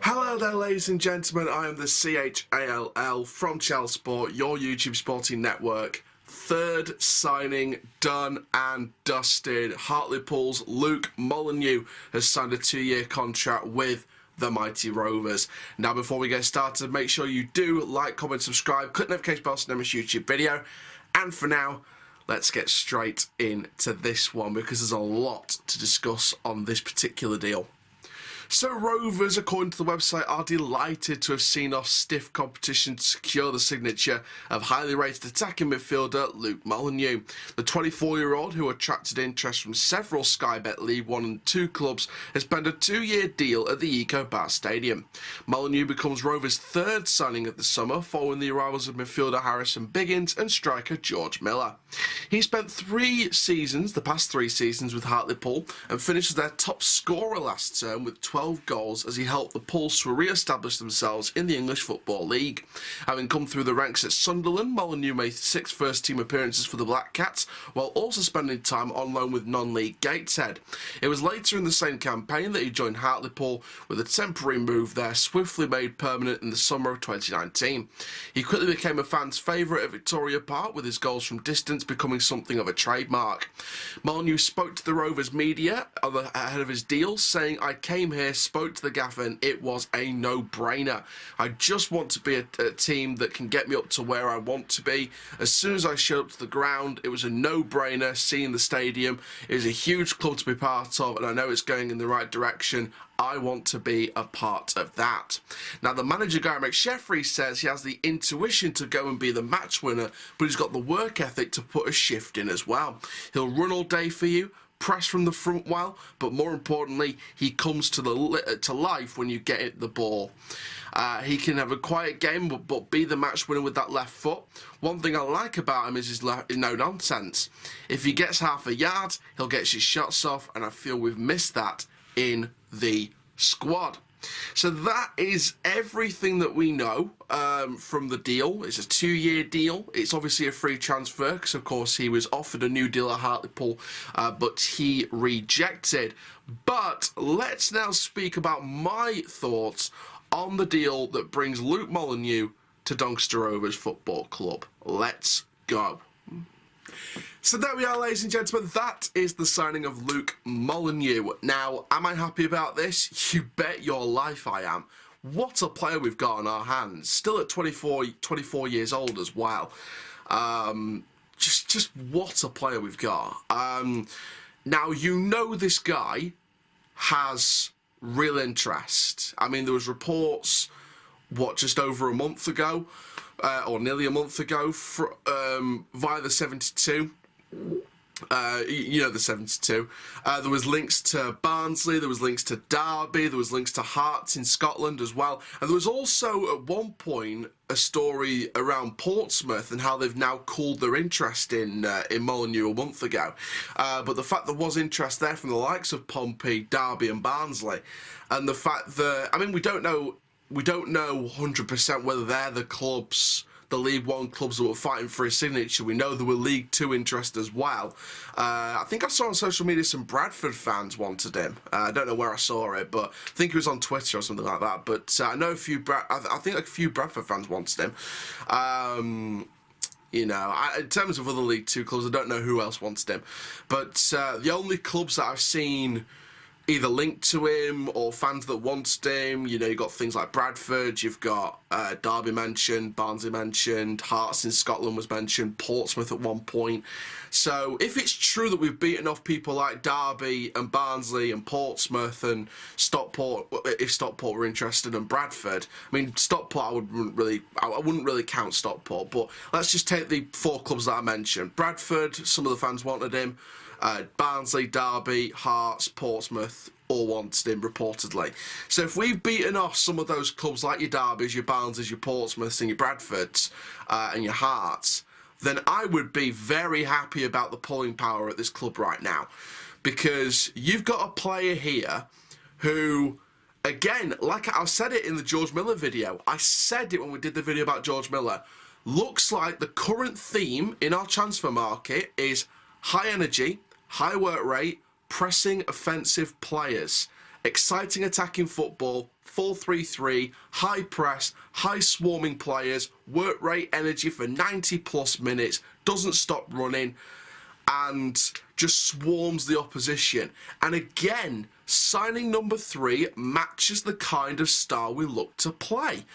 Hello there, ladies and gentlemen. I am the CHALL from Chal Sport, your YouTube sporting network. Third signing done and dusted. Hartlepool's Luke Molyneux has signed a 2-year contract with the mighty Rovers. Now, before we get started, make sure you do like, comment, subscribe, click the notification bell to never miss a YouTube video. And for now, let's get straight into this one because there's a lot to discuss on this particular deal. So Rovers, according to the website, are delighted to have seen off stiff competition to secure the signature of highly rated attacking midfielder Luke Molyneux. The 24-year-old, who attracted interest from several Sky Bet League 1 and 2 clubs, has penned a 2-year deal at the EcoBat Stadium. Molyneux becomes Rovers' third signing of the summer, following the arrivals of midfielder Harrison Biggins and striker George Miller. He spent the past three seasons with Hartlepool and finished as their top scorer last term with 12 goals as he helped the Pulse to re-establish themselves in the English Football League. Having come through the ranks at Sunderland, Molyneux made 6 first-team appearances for the Black Cats, while also spending time on loan with non-league Gateshead. It was later in the same campaign that he joined Hartlepool, with a temporary move there swiftly made permanent in the summer of 2019. He quickly became a fan's favourite at Victoria Park, with his goals from distance becoming something of a trademark. Molyneux spoke to the Rovers media ahead of his deal, saying, "I came here, spoke to the gaffer, and it was a no-brainer. I just want to be a team that can get me up to where I want to be. As soon as I showed up to the ground, it was a no-brainer seeing the stadium. It is a huge club to be part of, and I know it's going in the right direction. I want to be a part of that." Now, the manager, Gary McSheffrey, says he has the intuition to go and be the match winner, but he's got the work ethic to put a shift in as well. He'll run all day for you, press from the front well, but more importantly, he comes to life when you get the ball. He can have a quiet game, but be the match winner with that left foot. One thing I like about him is his no-nonsense. If he gets half a yard, he'll get his shots off, and I feel we've missed that in the squad. So that is everything that we know from the deal. It's a 2-year deal. It's obviously a free transfer because, of course, he was offered a new deal at Hartlepool, but he rejected. But let's now speak about my thoughts on the deal that brings Luke Molyneux to Doncaster Rovers Football Club. Let's go. So there we are, ladies and gentlemen, that is the signing of Luke Molyneux. Now, am I happy about this? You bet your life I am. What a player we've got on our hands. Still at 24 years old as well. Just what a player we've got. Now, you know this guy has real interest. I mean, there was reports, just over a month ago, or nearly a month ago, via the 72. You know the 72. There was links to Barnsley, there was links to Derby, there was links to Hearts in Scotland as well. And there was also, at one point, a story around Portsmouth and how they've now cooled their interest in Molyneux a month ago. But the fact there was interest there from the likes of Pompey, Derby and Barnsley. And the fact that, I mean, we don't know 100% whether they're the clubs, the League 1 clubs that were fighting for his signature. We know there were League 2 interest as well. I think I saw on social media some Bradford fans wanted him. I don't know where I saw it, but I think it was on Twitter or something like that. But I know I think a few Bradford fans wanted him. You know, in terms of other League 2 clubs, I don't know who else wanted him. But the only clubs that I've seen either linked to him or fans that wanted him, you know, you've got things like Bradford, you've got Derby mentioned, Barnsley mentioned, Hearts in Scotland was mentioned, Portsmouth at one point. So if it's true that we've beaten off people like Derby and Barnsley and Portsmouth and Stockport, if Stockport were interested, and Bradford, I mean, Stockport I wouldn't really count Stockport, but let's just take the 4 clubs that I mentioned. Bradford, some of the fans wanted him. Barnsley, Derby, Hearts, Portsmouth all wanted him reportedly. So if we've beaten off some of those clubs like your Derbys, your Barnsleys, your Portsmouths and your Bradfords and your Hearts, then I would be very happy about the pulling power at this club right now. Because you've got a player here who, again, like I said it in the George Miller video, I said it when we did the video about George Miller, looks like the current theme in our transfer market is high energy, high work rate, pressing offensive players. exciting attacking football, 4-3-3, high press, high swarming players, work rate, energy for 90 plus minutes, doesn't stop running, and just swarms the opposition. And again, signing number 3 matches the kind of style we look to play.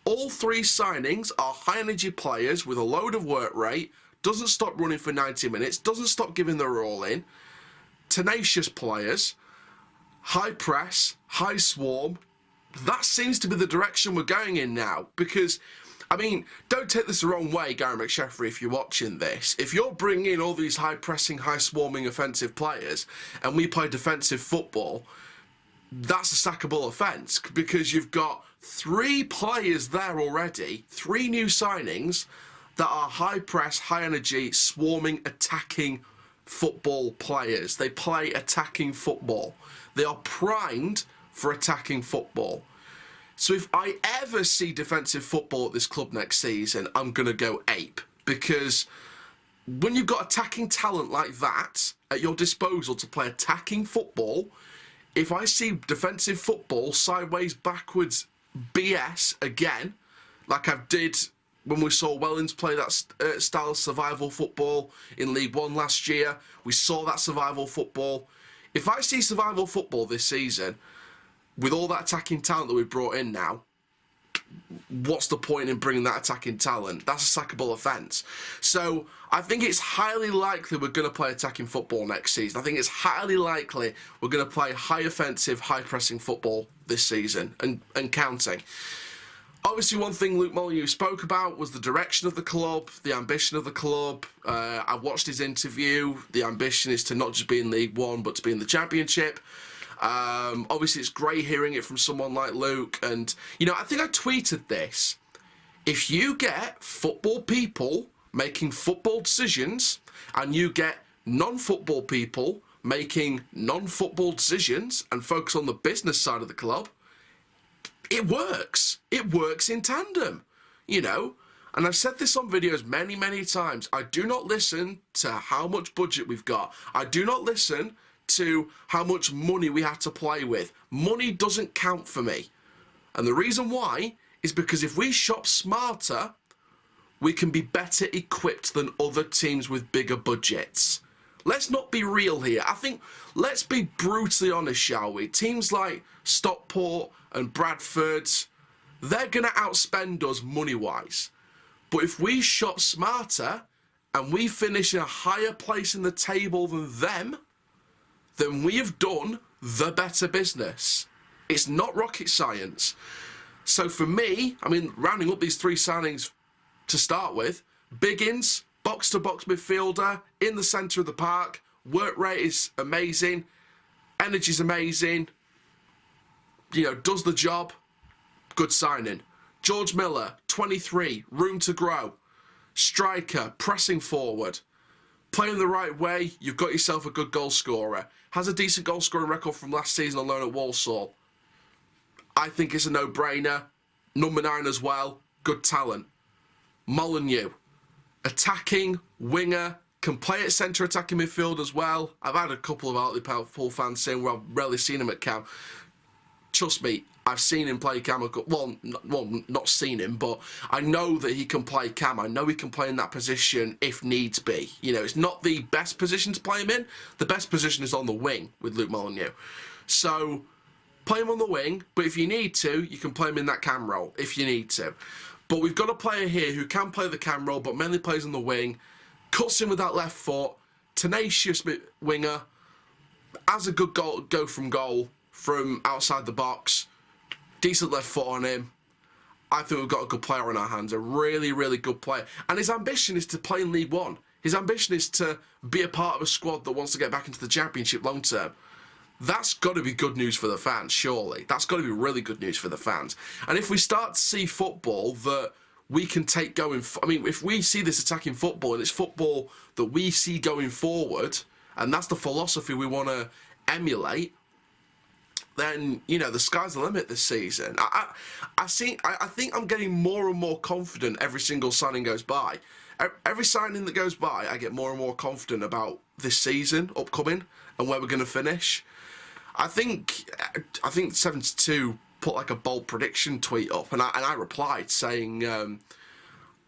All 3 signings are high energy players with a load of work rate, doesn't stop running for 90 minutes, doesn't stop giving their all in, tenacious players, high press, high swarm. That seems to be the direction we're going in now, because I mean, don't take this the wrong way, Gary McSheffrey, if you're watching this. If you're bringing in all these high-pressing, high-swarming offensive players and we play defensive football, that's a sackable offence, because you've got 3 players there already, 3 new signings that are high-press, high-energy, swarming, attacking football players. They play attacking football. They are primed for attacking football. So if I ever see defensive football at this club next season, I'm going to go ape. Because when you've got attacking talent like that at your disposal to play attacking football, if I see defensive football, sideways, backwards, BS again, like I did when we saw Wellens play that style of survival football in League One last year, we saw that survival football. If I see survival football this season, with all that attacking talent that we've brought in now, what's the point in bringing that attacking talent? That's a sackable offence. So I think it's highly likely we're going to play attacking football next season. I think it's highly likely we're going to play high offensive, high pressing football this season and counting. Obviously, one thing Luke Molyneux spoke about was the direction of the club, the ambition of the club. I watched his interview. The ambition is to not just be in League One, but to be in the Championship. Obviously, it's great hearing it from someone like Luke. And, you know, I think I tweeted this. If you get football people making football decisions and you get non-football people making non-football decisions and focus on the business side of the club, it works. It works in tandem, you know. And I've said this on videos many, many times. I do not listen to how much budget we've got. I do not listen to how much money we have to play with. Money doesn't count for me. And the reason why is because if we shop smarter, we can be better equipped than other teams with bigger budgets. Let's not be real here. I think, let's be brutally honest, shall we? Teams like Stockport and Bradford, they're going to outspend us money-wise. But if we shop smarter and we finish in a higher place in the table than them, then we have done the better business. It's not rocket science. So for me, I mean, rounding up these 3 signings to start with, Biggins, box-to-box midfielder, in the centre of the park, work rate is amazing, energy's amazing, you know, does the job, good signing. George Miller, 23, room to grow, striker, pressing forward, playing the right way, you've got yourself a good goal scorer. Has a decent goal scoring record from last season on loan at Walsall. I think it's a no-brainer. Number 9 as well, good talent. Molyneux, attacking, winger, can play at centre attacking midfield as well. I've had a couple of Hartlepool fans saying, well, I've rarely seen him at Cam. Trust me, I've seen him play Cam. Well, not seen him, but I know that he can play Cam. I know he can play in that position if needs be. You know, it's not the best position to play him in. The best position is on the wing with Luke Molyneux. So, play him on the wing, but if you need to, you can play him in that Cam role, if you need to. But we've got a player here who can play the Cam role, but mainly plays on the wing, cuts in with that left foot, tenacious winger, has a good go from goal from outside the box, decent left foot on him. I think we've got a good player on our hands, a really, really good player. And his ambition is to play in League One. His ambition is to be a part of a squad that wants to get back into the Championship long term. That's got to be good news for the fans, surely. That's got to be really good news for the fans. And if we start to see football that we can take going... I mean, if we see this attacking football and it's football that we see going forward, and that's the philosophy we want to emulate, then, you know, the sky's the limit this season. I think I'm getting more and more confident every single signing goes by. Every signing that goes by, I get more and more confident about this season upcoming and where we're going to finish. I think 72 put like a bold prediction tweet up, and I replied saying,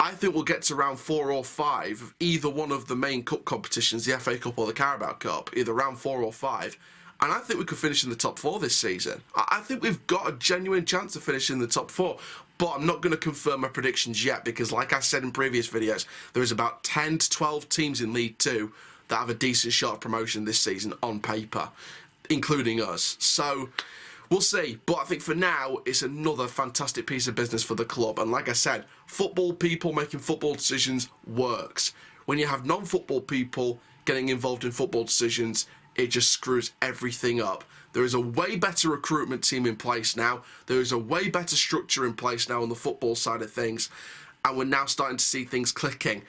I think we'll get to round 4 or 5 of either one of the main cup competitions, the FA Cup or the Carabao Cup, either round 4 or 5. And I think we could finish in the top 4 this season. I think we've got a genuine chance of finishing in the top 4. But I'm not going to confirm my predictions yet because, like I said in previous videos, there is about 10 to 12 teams in League 2 that have a decent shot of promotion this season on paper, including us. So we'll see. But I think for now, it's another fantastic piece of business for the club. And like I said, football people making football decisions works. When you have non-football people getting involved in football decisions, it just screws everything up. There is a way better recruitment team in place now. There is a way better structure in place now on the football side of things. And we're now starting to see things clicking.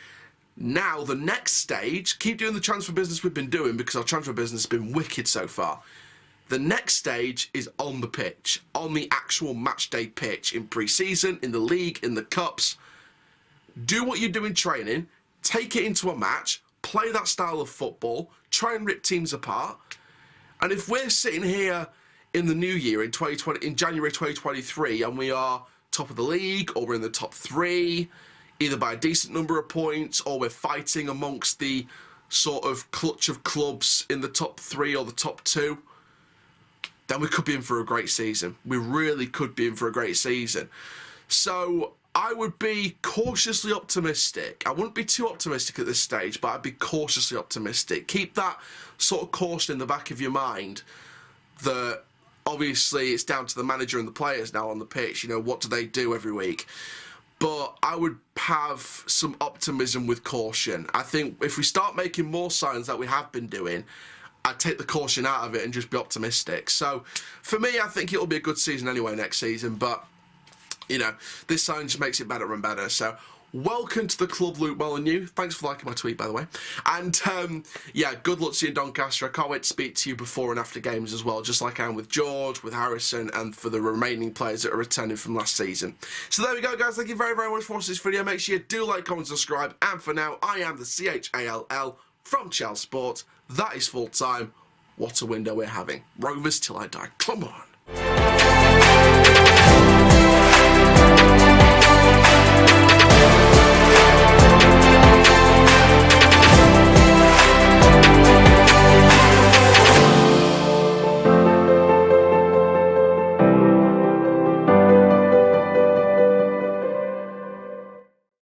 Now, the next stage, keep doing the transfer business we've been doing because our transfer business has been wicked so far. The next stage is on the pitch, on the actual match day pitch, in pre-season, in the league, in the cups. Do what you do in training, take it into a match, play that style of football, try and rip teams apart. And if we're sitting here in the new year, in January 2023, and we are top of the league, or we're in the top 3, either by a decent number of points, or we're fighting amongst the sort of clutch of clubs in the top 3 or the top 2, then we could be in for a great season. We really could be in for a great season. So I would be cautiously optimistic. I wouldn't be too optimistic at this stage, but I'd be cautiously optimistic. Keep that sort of caution in the back of your mind that obviously it's down to the manager and the players now on the pitch. You know, what do they do every week? But I would have some optimism with caution. I think if we start making more signs that we have been doing, I'd take the caution out of it and just be optimistic. So for me, I think it'll be a good season anyway next season, but you know, this sign just makes it better and better. So welcome to the club, Luke Molyneux. Thanks for liking my tweet, by the way. And yeah, good luck to you in Doncaster. I can't wait to speak to you before and after games as well, just like I am with George, with Harrison, and for the remaining players that are returning from last season. So there we go, guys. Thank you very, very much for watching this video. Make sure you do like, comment, subscribe. And for now, I am the CHALL from Chelsea Sport. That is full time. What a window we're having. Rovers till I die. Come on.